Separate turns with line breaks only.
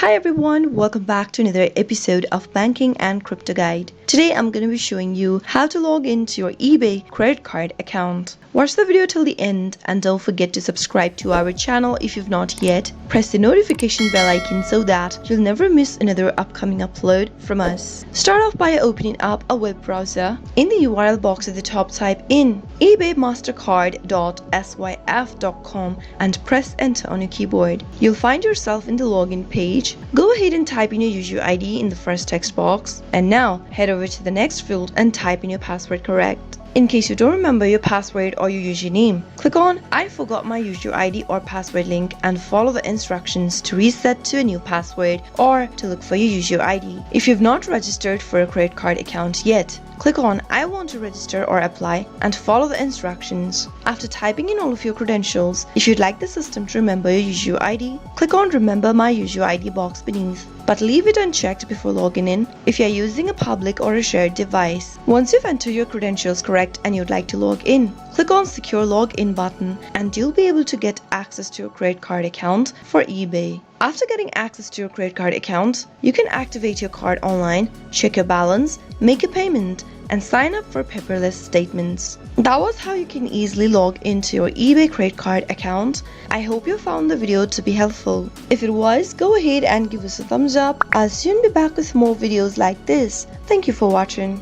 Hi everyone, welcome back to another episode of Banking and Crypto Guide. Today I'm going to be showing you how to log into your eBay credit card account. Watch the video till the end and don't forget to subscribe to our channel if you've not yet. Press the notification bell icon so that you'll never miss another upcoming upload from us. Start off by opening up a web browser. In the URL box at the top, type in ebaymastercard.syf.com and press enter on your keyboard. You'll find yourself in the login page. Go ahead and type in your user ID in the first text box. And now head over to the next field and type in your password correct. In case you don't remember your password or your username, click on I forgot my user ID or password link and follow the instructions to reset to a new password or to look for your user ID. If you've not registered for a credit card account yet, click on I want to register or apply and follow the instructions. After typing in all of your credentials, if you'd like the system to remember your user ID, click on Remember My User ID box beneath. But leave it unchecked before logging in if you are using a public or a shared device. Once you've entered your credentials correct and you'd like to log in, click on Secure Login button and you'll be able to get access to your credit card account for eBay. After getting access to your credit card account, you can activate your card online, check your balance, make a payment, and sign up for paperless statements. That was how you can easily log into your eBay credit card account. I hope you found the video to be helpful. If it was, go ahead and give us a thumbs up. I'll soon be back with more videos like this. Thank you for watching.